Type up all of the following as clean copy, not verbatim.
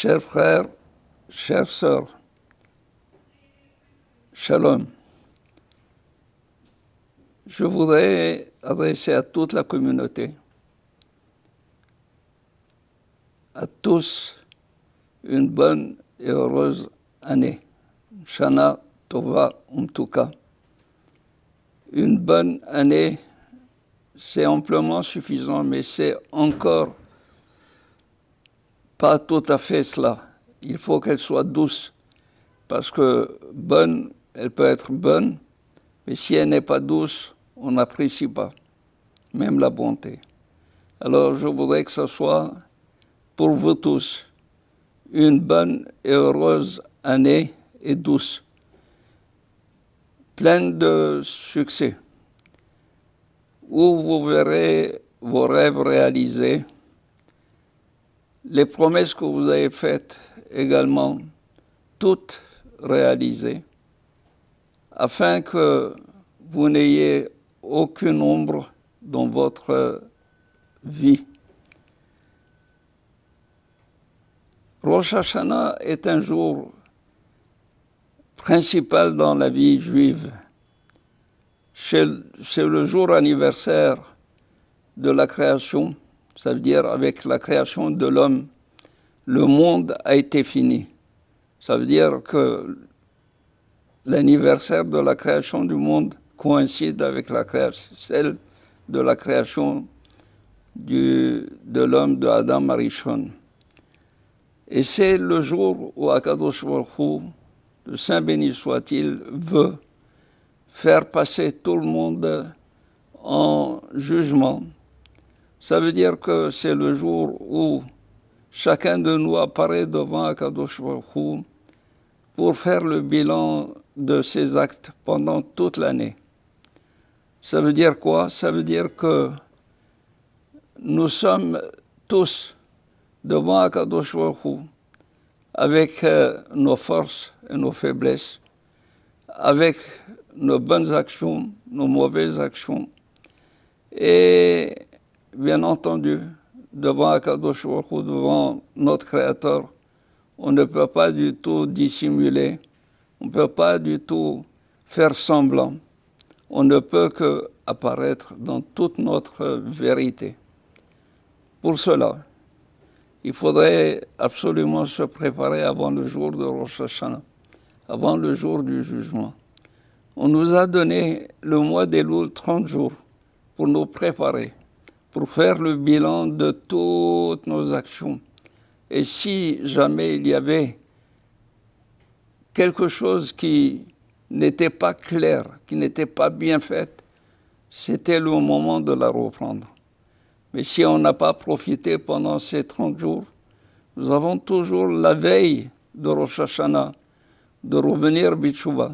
Chers frères, chères sœurs, Shalom. Je voudrais adresser à toute la communauté, à tous, une bonne et heureuse année. Shana Tova Umtuka. Une bonne année, c'est amplement suffisant, mais c'est encore pas tout à fait cela. Il faut qu'elle soit douce, parce que bonne, elle peut être bonne, mais si elle n'est pas douce, on n'apprécie pas, même la bonté. Alors je voudrais que ce soit pour vous tous une bonne et heureuse année et douce, pleine de succès, où vous verrez vos rêves réalisés, les promesses que vous avez faites également, toutes réalisées, afin que vous n'ayez aucune ombre dans votre vie. Rosh Hashanah est un jour principal dans la vie juive. C'est le jour anniversaire de la création, ça veut dire avec la création de l'homme, le monde a été fini. Ça veut dire que l'anniversaire de la création du monde coïncide avec celle de la création de l'homme de Adam Arishon. Et c'est le jour où Akadosh Baruch Hu, le Saint béni soit-il, veut faire passer tout le monde en jugement. Ça veut dire que c'est le jour où chacun de nous apparaît devant Akadosh Baruch Hu pour faire le bilan de ses actes pendant toute l'année. Ça veut dire quoi? Ça veut dire que nous sommes tous devant Akadosh Baruch Hu avec nos forces et nos faiblesses, avec nos bonnes actions, nos mauvaises actions, et bien entendu, devant Akadosh Baruch Hu, devant notre Créateur, on ne peut pas du tout dissimuler, on ne peut pas du tout faire semblant. On ne peut que apparaître dans toute notre vérité. Pour cela, il faudrait absolument se préparer avant le jour de Rosh Hashanah, avant le jour du jugement. On nous a donné le mois d'Elul 30 jours pour nous préparer, pour faire le bilan de toutes nos actions. Et si jamais il y avait quelque chose qui n'était pas clair, qui n'était pas bien fait, c'était le moment de la reprendre. Mais si on n'a pas profité pendant ces 30 jours, nous avons toujours la veille de Rosh Hashanah, de revenir B'tchouva,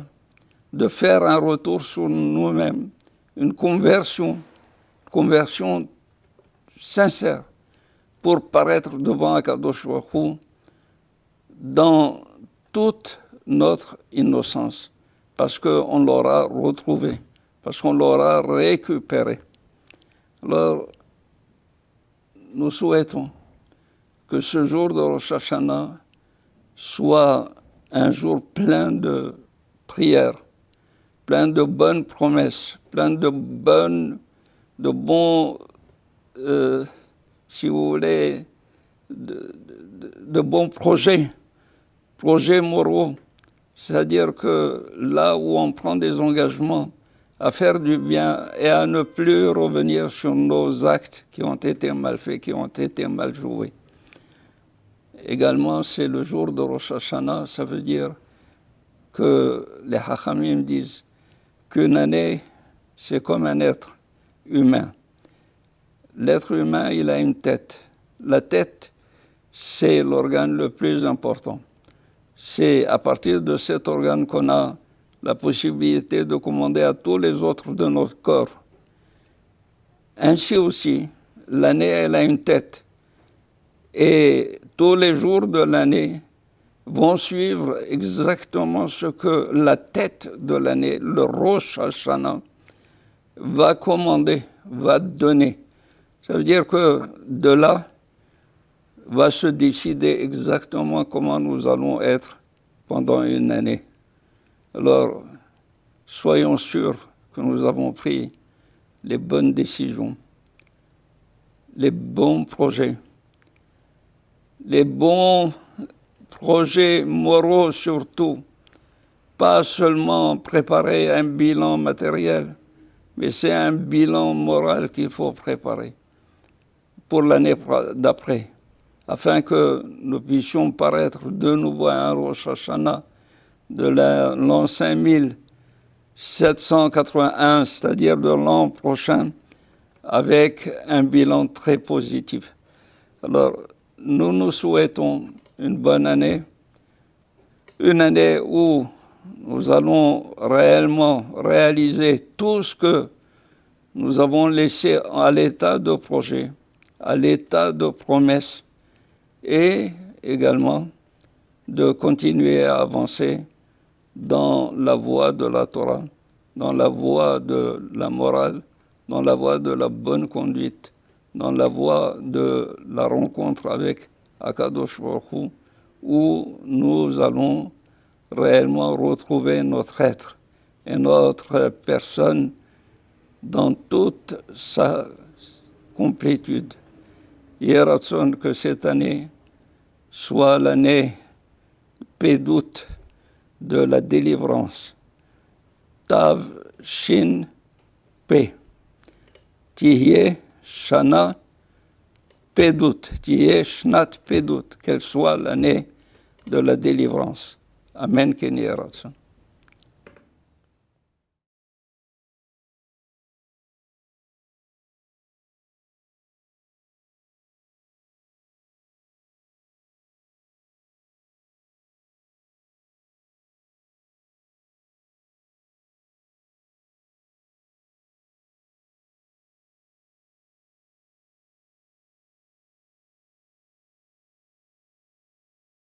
de faire un retour sur nous-mêmes, une conversion sincère, pour paraître devant Akadosh Baruch Hu dans toute notre innocence, parce qu'on l'aura retrouvé, parce qu'on l'aura récupéré. Alors, nous souhaitons que ce jour de Rosh Hashanah soit un jour plein de prières, plein de bonnes promesses, plein de bons, si vous voulez, de bons projets moraux. C'est-à-dire que là où on prend des engagements à faire du bien et à ne plus revenir sur nos actes qui ont été mal faits, qui ont été mal joués. Également, c'est le jour de Rosh Hashanah, ça veut dire que les Hachamim disent qu'une année, c'est comme un être humain. L'être humain, il a une tête. La tête, c'est l'organe le plus important. C'est à partir de cet organe qu'on a la possibilité de commander à tous les autres de notre corps. Ainsi aussi, l'année, elle a une tête. Et tous les jours de l'année vont suivre exactement ce que la tête de l'année, le Rosh Hashanah, va commander, va donner. Ça veut dire que de là va se décider exactement comment nous allons être pendant une année. Alors, soyons sûrs que nous avons pris les bonnes décisions, les bons projets, les bons projets moraux surtout, pas seulement préparer un bilan matériel, mais c'est un bilan moral qu'il faut préparer pour l'année d'après, afin que nous puissions paraître de nouveau à un Rosh Hashanah de l'an 5781, c'est-à-dire de l'an prochain, avec un bilan très positif. Alors, nous nous souhaitons une bonne année, une année où nous allons réellement réaliser tout ce que nous avons laissé à l'état de projet, à l'état de promesse, et également de continuer à avancer dans la voie de la Torah, dans la voie de la morale, dans la voie de la bonne conduite, dans la voie de la rencontre avec Akadosh Baruch Hu, où nous allons réellement retrouver notre être et notre personne dans toute sa complétude. Yeh Ratzon que cette année soit l'année Pédout de la délivrance. Tav Shin Pe. Tihye Shana Pédout. Tihye Shnat Pédout. Qu'elle soit l'année de la délivrance. Amen, Ken Yeh Ratzon.